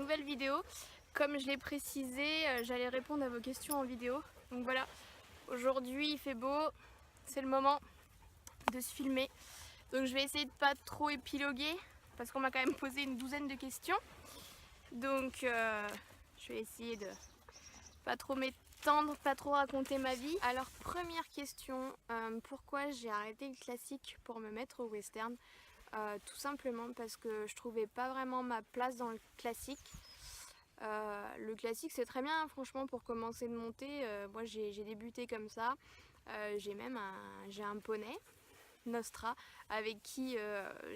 nouvelle vidéo. Comme je l'ai précisé, j'allais répondre à vos questions en vidéo. Donc voilà, aujourd'hui il fait beau, c'est le moment de se filmer. Donc je vais essayer de pas trop épiloguer parce qu'on m'a quand même posé une douzaine de questions. Donc je vais essayer de pas trop m'étendre, pas trop raconter ma vie. Alors première question, pourquoi j'ai arrêté le classique pour me mettre au western? Tout simplement parce que je trouvais pas vraiment ma place dans le classique. Le classique c'est très bien, franchement, pour commencer de monter. Moi j'ai débuté comme ça. J'ai même un poney, Nostra, avec qui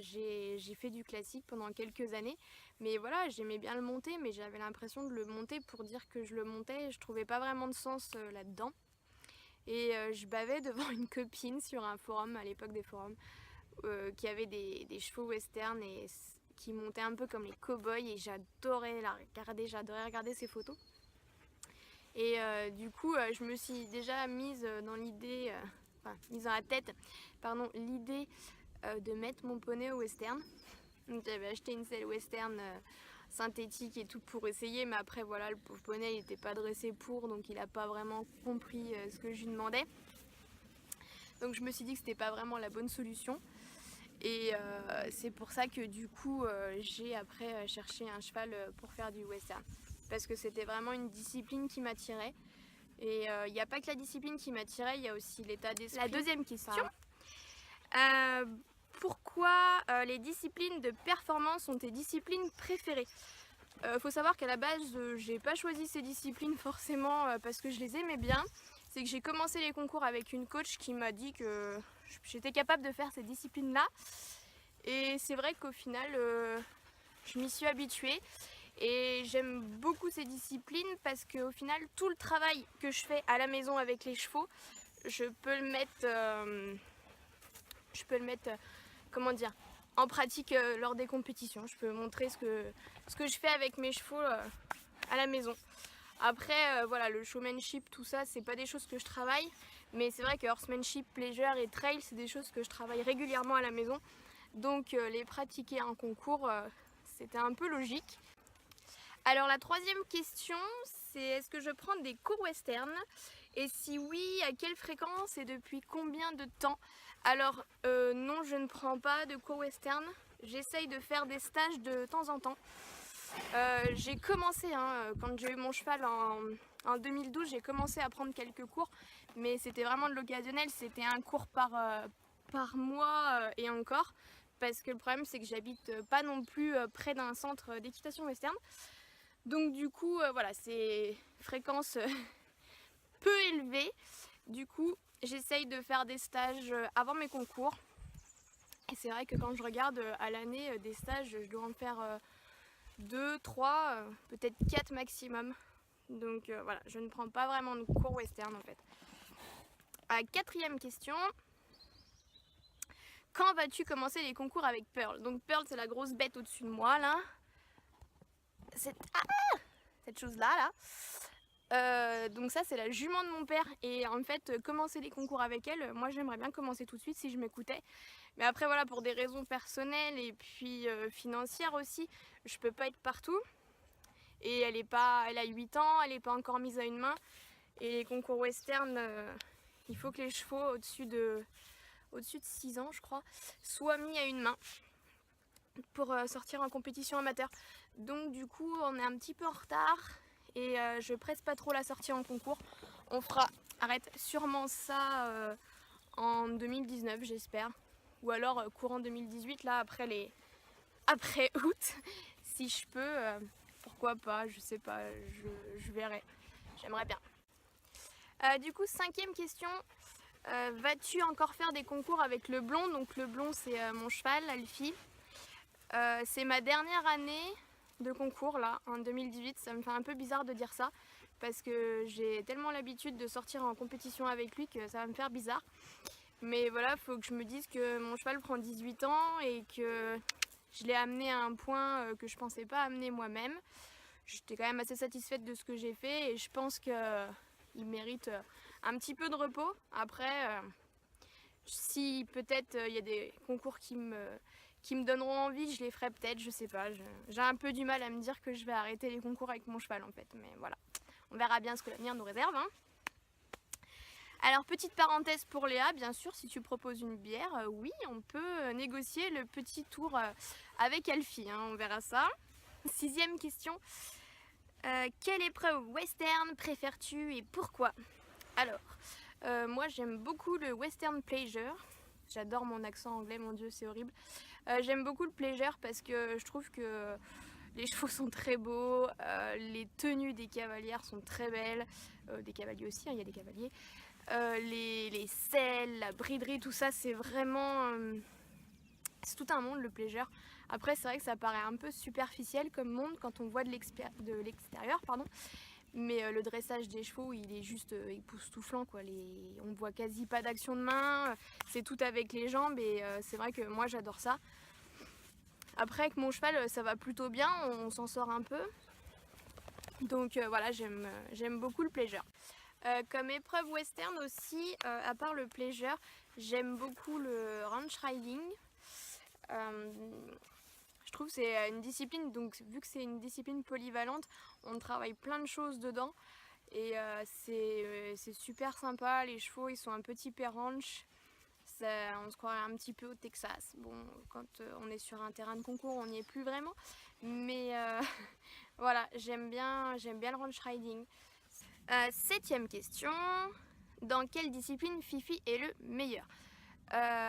j'ai fait du classique pendant quelques années. Mais voilà, j'aimais bien le monter, mais j'avais l'impression de le monter pour dire que je le montais. Et je trouvais pas vraiment de sens là-dedans. Et je bavais devant une copine sur un forum, à l'époque des forums, qui avait des chevaux western et qui montaient un peu comme les cow-boys, et j'adorais regarder ces photos. Et du coup, je me suis déjà mise dans l'idée, mise dans la tête, pardon, l'idée de mettre mon poney au western. Donc j'avais acheté une selle western synthétique et tout pour essayer, mais après voilà, le pauvre poney il n'était pas dressé pour, donc il n'a pas vraiment compris ce que je lui demandais. Donc je me suis dit que c'était pas vraiment la bonne solution. Et c'est pour ça que du coup j'ai après cherché un cheval pour faire du western. Parce que c'était vraiment une discipline qui m'attirait. Et il n'y a pas que la discipline qui m'attirait, il y a aussi l'état d'esprit. La deuxième question. Pourquoi les disciplines de performance sont tes disciplines préférées? Faut savoir qu'à la base, j'ai pas choisi ces disciplines forcément parce que je les aimais bien. C'est que j'ai commencé les concours avec une coach qui m'a dit que j'étais capable de faire ces disciplines-là. Et c'est vrai qu'au final, je m'y suis habituée. Et j'aime beaucoup ces disciplines parce qu'au final, tout le travail que je fais à la maison avec les chevaux, je peux le mettre, comment dire, en pratique lors des compétitions. Je peux montrer ce que je fais avec mes chevaux à la maison. Après, voilà, le showmanship, tout ça, c'est pas des choses que je travaille, mais c'est vrai que horsemanship, pleasure et trail, c'est des choses que je travaille régulièrement à la maison. Donc les pratiquer en concours, c'était un peu logique. Alors la troisième question, c'est est-ce que je prends des cours western? Et si oui, à quelle fréquence et depuis combien de temps? Alors non, je ne prends pas de cours western. J'essaye de faire des stages de temps en temps. J'ai commencé, quand j'ai eu mon cheval en 2012, j'ai commencé à prendre quelques cours, mais c'était vraiment de l'occasionnel, c'était un cours par mois et encore, parce que le problème c'est que j'habite pas non plus près d'un centre d'équitation western. Donc du coup, voilà, c'est fréquence peu élevée. Du coup, j'essaye de faire des stages avant mes concours. Et c'est vrai que quand je regarde à l'année des stages, je dois en faire 2, 3, peut-être 4 maximum. Donc voilà, je ne prends pas vraiment de cours western en fait. Quatrième question. Quand vas-tu commencer les concours avec Pearl? Donc Pearl, c'est la grosse bête au-dessus de moi là. Cette chose-là là. Donc ça c'est la jument de mon père, et en fait commencer les concours avec elle, moi j'aimerais bien commencer tout de suite si je m'écoutais, mais après voilà, pour des raisons personnelles et puis financières aussi, je peux pas être partout, et elle a 8 ans, elle est pas encore mise à une main, et les concours western, il faut que les chevaux au-dessus de 6 ans je crois soient mis à une main pour sortir en compétition amateur. Donc du coup on est un petit peu en retard et je presse pas trop la sortie en concours. On fera sûrement ça en 2019 j'espère, ou alors courant 2018 là après août si je peux, pourquoi pas, je sais pas, je verrai, j'aimerais bien. Du coup, cinquième question, vas-tu encore faire des concours avec le blond? Donc le blond c'est mon cheval, Alfie. C'est ma dernière année de concours là, en 2018. Ça me fait un peu bizarre de dire ça parce que j'ai tellement l'habitude de sortir en compétition avec lui que ça va me faire bizarre. Mais voilà, faut que je me dise que mon cheval prend 18 ans et que je l'ai amené à un point que je pensais pas amener moi-même. J'étais quand même assez satisfaite de ce que j'ai fait et je pense qu'il mérite un petit peu de repos. Après, si peut-être il y a des concours qui qui me donneront envie, je les ferai peut-être, je sais pas. J'ai un peu du mal à me dire que je vais arrêter les concours avec mon cheval en fait, mais voilà. On verra bien ce que l'avenir nous réserve, hein. Alors petite parenthèse pour Léa, bien sûr, si tu proposes une bière, oui, on peut négocier le petit tour avec Alfie, hein, on verra ça. 6e question, quelle épreuve western préfères-tu et pourquoi? Alors, moi j'aime beaucoup le western pleasure, j'adore mon accent anglais, mon dieu c'est horrible. J'aime beaucoup le pleasure parce que je trouve que les chevaux sont très beaux, les tenues des cavalières sont très belles, des cavaliers aussi, hein, il y a des cavaliers. Les selles, la briderie, tout ça c'est vraiment... c'est tout un monde le pleasure. Après c'est vrai que ça paraît un peu superficiel comme monde quand on voit de l'extérieur, pardon. Mais le dressage des chevaux il est juste époustouflant quoi. On voit quasi pas d'action de main, c'est tout avec les jambes et c'est vrai que moi j'adore ça. Après avec mon cheval ça va plutôt bien, on s'en sort un peu. Donc voilà, j'aime beaucoup le pleasure. Comme épreuve western aussi, à part le pleasure, j'aime beaucoup le ranch riding. Je trouve que c'est une discipline, donc vu que c'est une discipline polyvalente, on travaille plein de choses dedans. Et c'est super sympa, les chevaux ils sont un peu typés ranch. On se croirait un petit peu au Texas. Bon, quand on est sur un terrain de concours, on n'y est plus vraiment. Mais voilà, j'aime bien le ranch riding. 7e question, dans quelle discipline Fifi est le meilleur?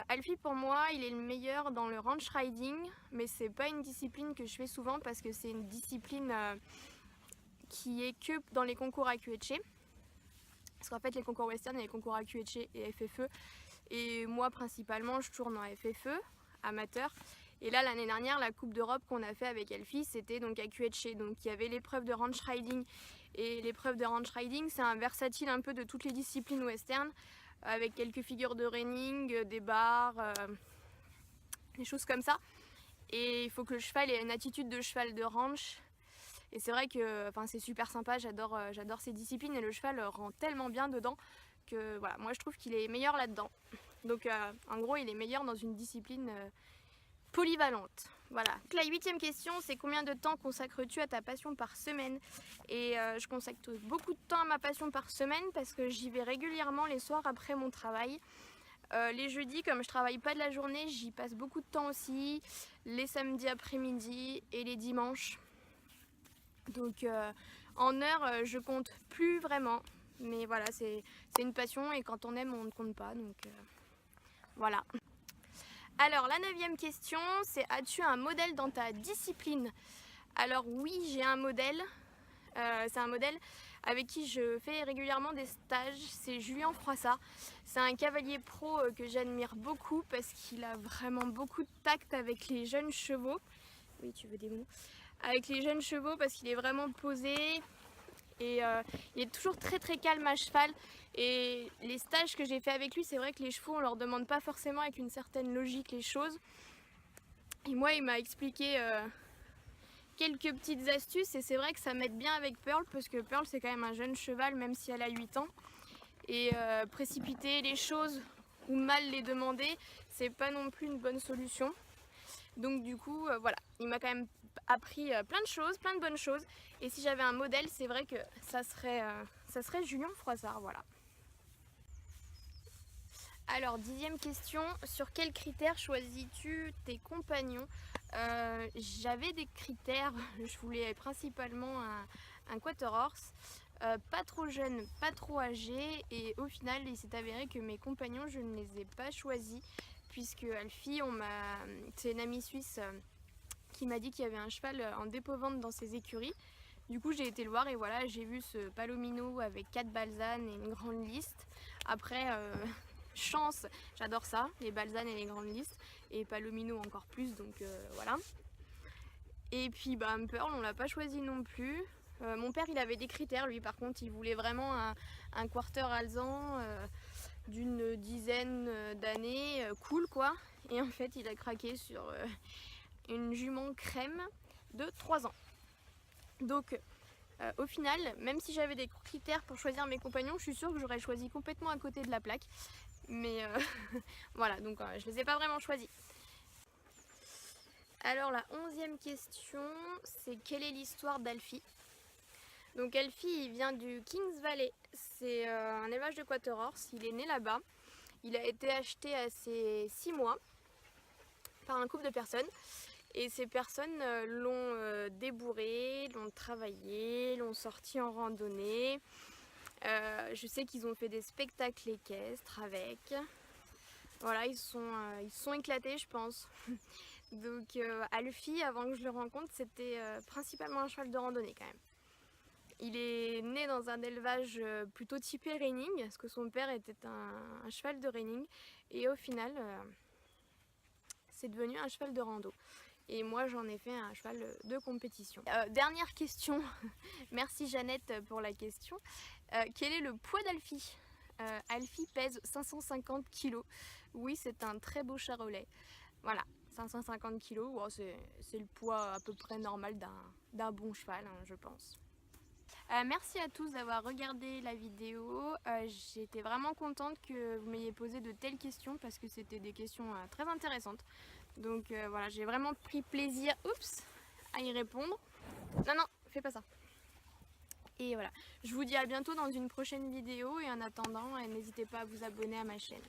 Alfie pour moi il est le meilleur dans le ranch riding, mais c'est pas une discipline que je fais souvent parce que c'est une discipline qui est que dans les concours à QHC. Parce qu'en fait les concours western il y a les concours à QHC et FFE, et moi principalement je tourne en FFE, amateur. Et là l'année dernière la Coupe d'Europe qu'on a fait avec Alfie c'était donc à QHC, donc il y avait l'épreuve de ranch riding. Et l'épreuve de ranch riding c'est un versatile un peu de toutes les disciplines western, avec quelques figures de reining, des barres, des choses comme ça. Et il faut que le cheval ait une attitude de cheval de ranch. Et c'est vrai que c'est super sympa, j'adore ces disciplines et le cheval rend tellement bien dedans que voilà, moi je trouve qu'il est meilleur là-dedans. Donc en gros il est meilleur dans une discipline polyvalente. Voilà. Donc, la 8e question, c'est combien de temps consacres-tu à ta passion par semaine? Et je consacre beaucoup de temps à ma passion par semaine parce que j'y vais régulièrement les soirs après mon travail. Les jeudis, comme je travaille pas de la journée, j'y passe beaucoup de temps aussi. Les samedis après-midi et les dimanches. Donc en heures, je compte plus vraiment. Mais voilà, c'est une passion et quand on aime, on ne compte pas. Donc voilà. Alors la 9e question, c'est as-tu un modèle dans ta discipline? Alors oui, j'ai un modèle. C'est un modèle avec qui je fais régulièrement des stages, c'est Julien Froissart. C'est un cavalier pro que j'admire beaucoup parce qu'il a vraiment beaucoup de tact avec les jeunes chevaux. Oui, tu veux des mots? Avec les jeunes chevaux parce qu'il est vraiment posé et il est toujours très très calme à cheval. Et les stages que j'ai fait avec lui, c'est vrai que les chevaux on leur demande pas forcément avec une certaine logique les choses. Et moi il m'a expliqué quelques petites astuces et c'est vrai que ça m'aide bien avec Pearl parce que Pearl c'est quand même un jeune cheval même si elle a 8 ans. Et précipiter les choses ou mal les demander, c'est pas non plus une bonne solution. Donc du coup voilà, il m'a quand même appris plein de choses, plein de bonnes choses. Et si j'avais un modèle, c'est vrai que ça serait Julien Froissart, voilà. Alors 10e question, sur quels critères choisis-tu tes compagnons? J'avais des critères, je voulais principalement un quarter horse, pas trop jeune, pas trop âgé, et au final il s'est avéré que mes compagnons je ne les ai pas choisis puisque Alfie, c'est une amie suisse qui m'a dit qu'il y avait un cheval en dépôt-vente dans ses écuries. Du coup j'ai été le voir et voilà, j'ai vu ce Palomino avec 4 balzanes et une grande liste. Après chance, j'adore ça, les balzanes et les grandes listes, et Palomino encore plus, donc voilà. Et puis Pearl, on l'a pas choisi non plus. Mon père il avait des critères, lui par contre il voulait vraiment un quarter alezan d'une dizaine d'années, cool quoi. Et en fait il a craqué sur une jument crème de 3 ans. Donc au final, même si j'avais des critères pour choisir mes compagnons, je suis sûre que j'aurais choisi complètement à côté de la plaque. Mais voilà, donc je les ai pas vraiment choisis. Alors la 11e question, c'est quelle est l'histoire d'Alfie? Donc Alfie, il vient du Kings Valley, c'est un élevage de Quarter Horse, il est né là-bas. Il a été acheté à ses 6 mois par un couple de personnes. Et ces personnes l'ont débourré, l'ont travaillé, l'ont sorti en randonnée. Je sais qu'ils ont fait des spectacles équestres avec. Voilà, ils sont éclatés, je pense. Donc Alfie, avant que je le rencontre, c'était principalement un cheval de randonnée quand même. Il est né dans un élevage plutôt typé reining, parce que son père était un cheval de reining. Et au final, c'est devenu un cheval de rando. Et moi, j'en ai fait un cheval de compétition. Dernière question. Merci Jeannette pour la question. Quel est le poids d'Alfie? Alfie pèse 550 kg. Oui, c'est un très beau charolais. Voilà, 550 kg, wow, c'est le poids à peu près normal d'un bon cheval, hein, je pense. Merci à tous d'avoir regardé la vidéo. J'étais vraiment contente que vous m'ayez posé de telles questions parce que c'était des questions très intéressantes. Donc voilà, j'ai vraiment pris plaisir à y répondre. Non, non, fais pas ça. Et voilà, je vous dis à bientôt dans une prochaine vidéo et en attendant, n'hésitez pas à vous abonner à ma chaîne.